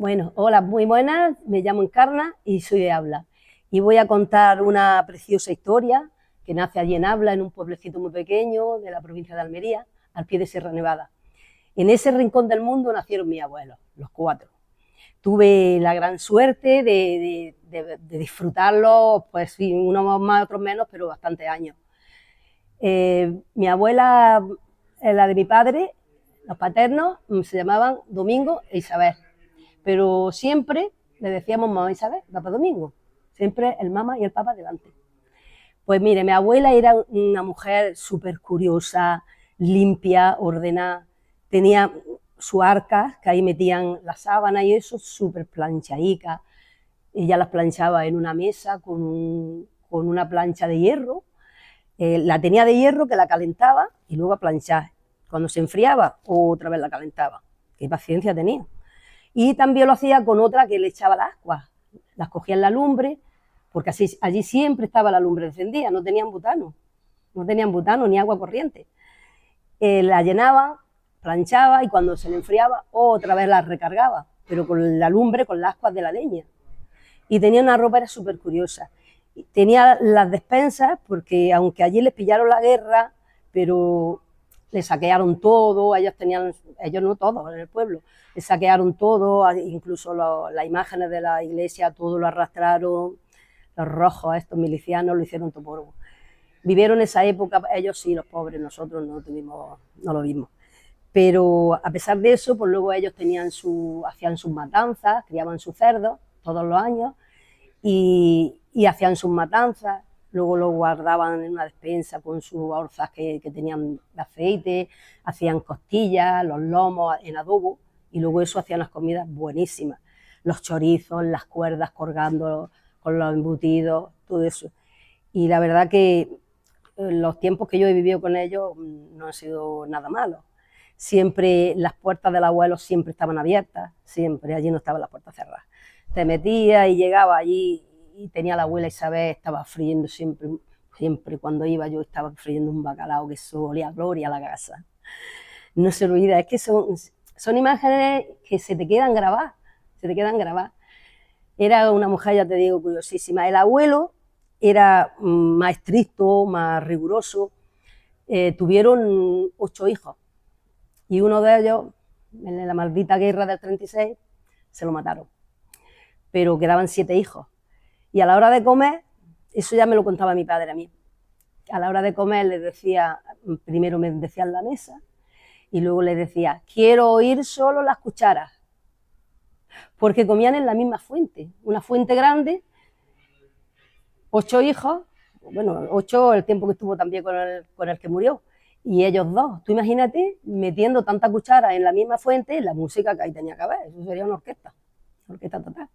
Bueno, hola, muy buenas, me llamo Encarna y soy de Habla. Y voy a contar una preciosa historia que nace allí en Habla, en un pueblecito muy pequeño de la provincia de Almería, al pie de Sierra Nevada. En ese rincón del mundo nacieron mis abuelos, los cuatro. Tuve la gran suerte de disfrutarlos, pues sí, unos más, otros menos, pero bastantes años. Mi abuela, la de mi padre, los paternos, se llamaban Domingo e Isabel, pero siempre le decíamos mamá Isabel, papá Domingo, siempre el mamá y el papá delante. Pues mire, mi abuela era una mujer súper curiosa, limpia, ordenada, tenía su arca, que ahí metían la sábana y eso, súper planchaica. Ella las planchaba en una mesa con una plancha de hierro, la tenía de hierro que la calentaba y luego a planchar. Cuando se enfriaba, otra vez la calentaba. Qué paciencia tenía. Y también lo hacía con otra que le echaba las ascuas, las cogía en la lumbre, porque así, allí siempre estaba la lumbre encendida, no tenían butano ni agua corriente. La llenaba, planchaba y cuando se le enfriaba, otra vez la recargaba, pero con la lumbre, con las ascuas de la leña. Y tenía una ropa, era súper curiosa. Tenía las despensas, porque aunque allí les pillaron la guerra, pero le saquearon todo, ellos no todos en el pueblo, le saquearon todo, incluso las imágenes de la iglesia, todo lo arrastraron, los rojos, estos milicianos, lo hicieron todo polvo. Vivieron esa época, ellos sí, los pobres, nosotros no lo vimos. Pero a pesar de eso, pues luego ellos hacían sus matanzas, criaban sus cerdos todos los años y hacían sus matanzas, luego lo guardaban en una despensa con sus orzas que tenían de aceite, hacían costillas, los lomos en adobo y luego eso hacían las comidas buenísimas, los chorizos, las cuerdas colgando con los embutidos, todo eso. Y la verdad que los tiempos que yo he vivido con ellos no han sido nada malos. Siempre las puertas del abuelo siempre estaban abiertas, siempre, allí no estaban las puertas cerradas. Te metías y llegaba allí y tenía la abuela Isabel, estaba friendo siempre cuando iba yo estaba friendo un bacalao que eso olía a gloria a la casa. No se olvida, es que son imágenes que se te quedan grabadas, se te quedan grabadas. Era una mujer, ya te digo, curiosísima. El abuelo era más estricto, más riguroso. Tuvieron 8 hijos y uno de ellos, en la maldita guerra del 36, se lo mataron. Pero quedaban 7 hijos. Y a la hora de comer, eso ya me lo contaba mi padre a mí, a la hora de comer les decía, primero me decían la mesa y luego les decía, quiero oír solo las cucharas, porque comían en la misma fuente, una fuente grande, 8 hijos, bueno, 8 el tiempo que estuvo también con el que murió, y ellos 2. Tú imagínate metiendo tanta cuchara en la misma fuente, la música que ahí tenía que haber, eso sería una orquesta total.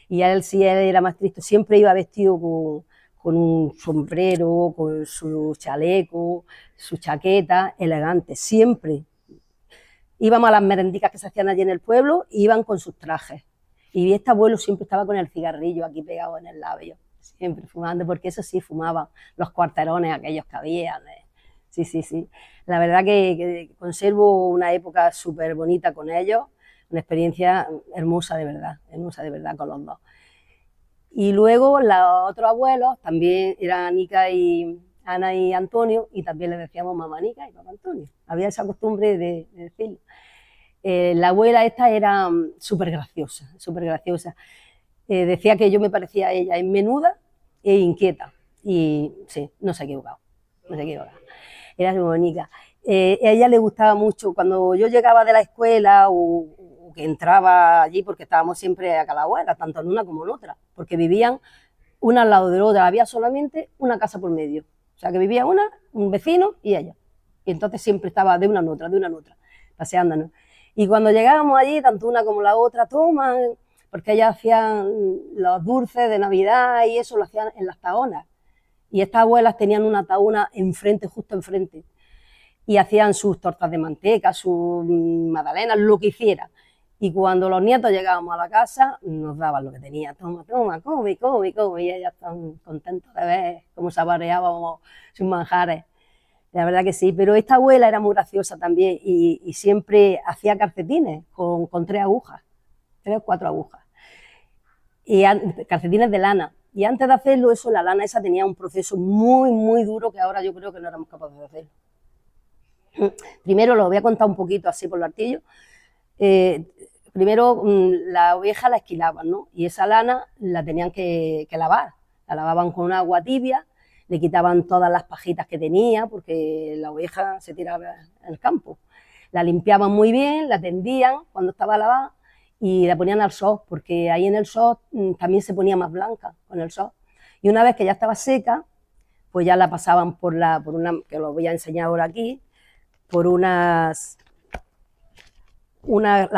Y él, si él era más triste, siempre iba vestido con un sombrero, con su chaleco, su chaqueta, elegante, siempre. Íbamos a las merendicas que se hacían allí en el pueblo, iban con sus trajes. Y este abuelo siempre estaba con el cigarrillo aquí pegado en el labio, siempre fumando, porque eso sí fumaban los cuarterones aquellos que habían. Sí, sí, sí. La verdad que conservo una época súper bonita con ellos, una experiencia hermosa de verdad con los dos. Y luego los otros abuelos también eran Ana y Antonio, y también les decíamos mamá Nica y papá Antonio. Había esa costumbre de decirlo. La abuela esta era súper graciosa, súper graciosa. Decía que yo me parecía a ella en menuda e inquieta. Y sí, no se ha equivocado, no se ha equivocado. Era muy bonita. A ella le gustaba mucho, cuando yo llegaba de la escuela o que entraba allí, porque estábamos siempre a cada abuela, tanto en una como en otra, porque vivían una al lado de la otra, había solamente una casa por medio. O sea, que vivía un vecino y ella. Y entonces siempre estaba de una en otra, paseándonos. Y cuando llegábamos allí, tanto una como la otra, toman, porque ellas hacían los dulces de Navidad y eso lo hacían en las taonas. Y estas abuelas tenían una taona enfrente, justo enfrente, y hacían sus tortas de manteca, sus magdalenas, lo que hicieran. Y cuando los nietos llegábamos a la casa, nos daban lo que tenía. Toma, toma, come, come, come. Y ellas están contentas de ver cómo saboreábamos sus manjares. La verdad que sí, pero esta abuela era muy graciosa también y siempre hacía calcetines con 3 agujas. 3 o 4 agujas. Y calcetines de lana. Y antes de hacerlo, eso, la lana esa tenía un proceso muy, muy duro que ahora yo creo que no éramos capaces de hacerlo. Primero lo voy a contar un poquito así por lo artillo. Primero la oveja la esquilaban, ¿no? Y esa lana la tenían que lavar. La lavaban con agua tibia, le quitaban todas las pajitas que tenía, porque la oveja se tiraba en el campo. La limpiaban muy bien, la tendían cuando estaba lavada y la ponían al sol, porque ahí en el sol también se ponía más blanca con el sol. Y una vez que ya estaba seca, pues ya la pasaban por una, que lo voy a enseñar ahora aquí, por la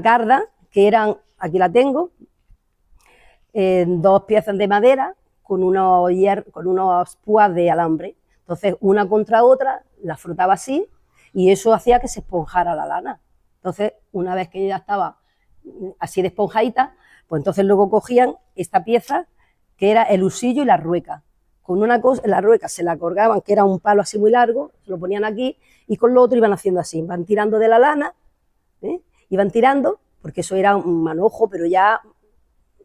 carda, que eran, aquí la tengo, 2 piezas de madera con unos púas de alambre. Entonces, una contra otra, la frotaba así y eso hacía que se esponjara la lana. Entonces, una vez que ya estaba así de esponjadita, pues entonces luego cogían esta pieza, que era el husillo y la rueca. Con una cosa, la rueca se la colgaban, que era un palo así muy largo, se lo ponían aquí, y con lo otro iban haciendo así, van tirando de la lana, iban tirando, porque eso era un manojo, pero ya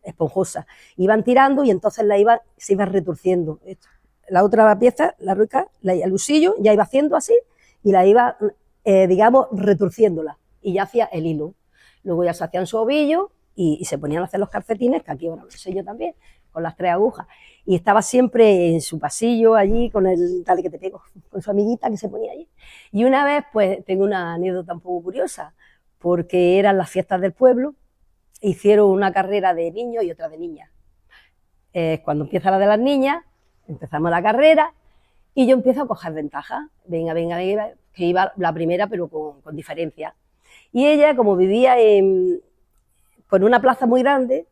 esponjosa, iban tirando y entonces se iba retorciendo. La otra pieza, la rueca, el husillo, ya iba haciendo así, y la iba, digamos, retorciéndola, y ya hacía el hilo. Luego ya se hacían su ovillo y se ponían a hacer los calcetines, que aquí ahora lo enseño también, con las 3 agujas. Y estaba siempre en su pasillo allí con el, dale que te pego, con su amiguita que se ponía allí. Y una vez, pues, tengo una anécdota un poco curiosa, porque eran las fiestas del pueblo, hicieron una carrera de niños y otra de niñas. Cuando empieza la de las niñas, empezamos la carrera y yo empiezo a coger ventaja. Venga, que iba la primera, pero con diferencia. Y ella, como vivía con una plaza muy grande,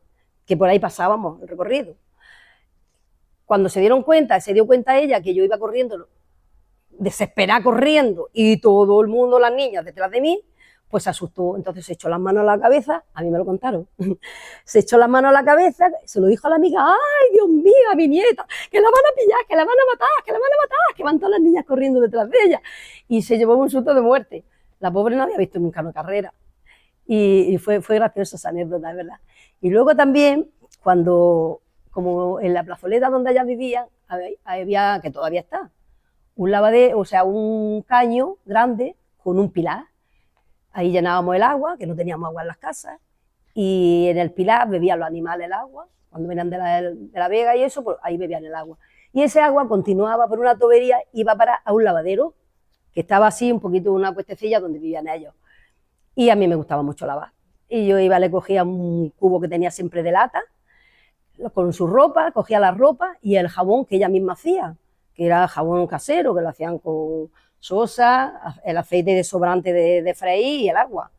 que por ahí pasábamos el recorrido. Cuando se dio cuenta ella que yo iba corriendo, desesperada corriendo, y todo el mundo, las niñas, detrás de mí, pues se asustó. Entonces se echó las manos a la cabeza, a mí me lo contaron, se echó las manos a la cabeza, se lo dijo a la amiga, ¡ay, Dios mío, a mi nieta, que la van a pillar, que la van a matar, que la van a matar! Que van todas las niñas corriendo detrás de ella. Y se llevó un susto de muerte. La pobre no había visto nunca una carrera. Y fue graciosa esa anécdota, es verdad. Y luego también, cuando, como en la plazoleta donde ella vivía, había, que todavía está, un lavadero, o sea, un caño grande con un pilar. Ahí llenábamos el agua, que no teníamos agua en las casas, y en el pilar bebían los animales el agua, cuando venían de la vega y eso, pues ahí bebían el agua. Y ese agua continuaba por una tubería, iba a un lavadero, que estaba así, un poquito una cuestecilla donde vivían ellos. Y a mí me gustaba mucho lavar. Y yo iba, le cogía un cubo que tenía siempre de lata, con su ropa, cogía la ropa y el jabón que ella misma hacía, que era jabón casero, que lo hacían con sosa, el aceite de sobrante de freír y el agua.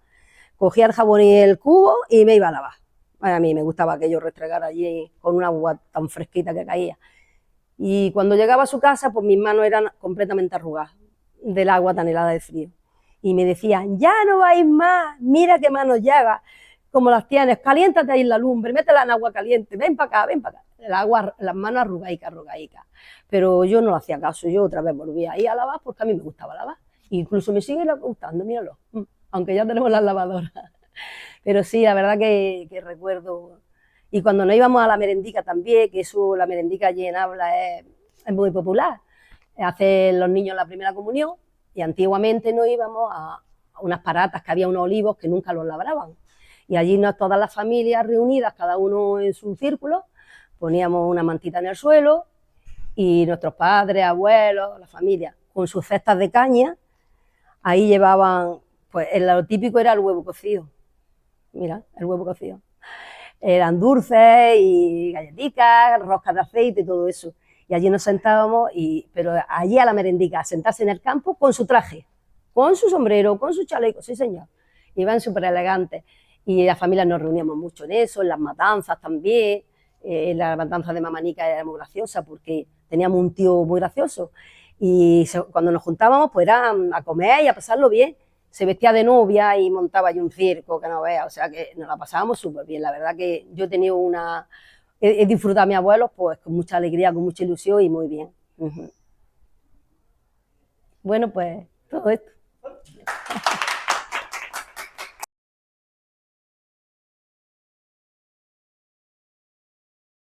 Cogía el jabón y el cubo y me iba a lavar. A mí me gustaba que yo restregara allí con una agua tan fresquita que caía. Y cuando llegaba a su casa, pues mis manos eran completamente arrugadas del agua tan helada de frío. Y me decían, ya no vais más, mira qué manos llevas, como las tienes, caliéntate ahí en la lumbre, métela en agua caliente, ven para acá, ven para acá. El agua, las manos arrugaicas. Pero yo no le hacía caso, yo otra vez volvía ahí a lavar porque a mí me gustaba lavar. Incluso me sigue gustando, míralo, aunque ya tenemos las lavadoras. Pero sí, la verdad que recuerdo. Y cuando nos íbamos a la merendica también, que eso, la merendica allí en Habla es muy popular, hacen los niños la primera comunión, y antiguamente nos íbamos a unas paratas que había unos olivos que nunca los labraban. Y allí todas las familias reunidas, cada uno en su círculo, poníamos una mantita en el suelo y nuestros padres, abuelos, la familia, con sus cestas de caña, ahí llevaban, pues lo típico era el huevo cocido. Mira, el huevo cocido. Eran dulces y galletitas, roscas de aceite y todo eso. Y allí nos sentábamos, pero allí a la merendica, a sentarse en el campo con su traje, con su sombrero, con su chaleco, sí señor. Iban súper elegantes. Y las familias nos reuníamos mucho en eso, en las matanzas también. La matanza de Mamanica era muy graciosa porque teníamos un tío muy gracioso. Y cuando nos juntábamos, pues era a comer y a pasarlo bien. Se vestía de novia y montaba allí un circo, que no veas, o sea que nos la pasábamos súper bien. La verdad que yo he tenido he disfrutado a mis abuelos pues con mucha alegría, con mucha ilusión y muy bien. Bueno, pues todo esto.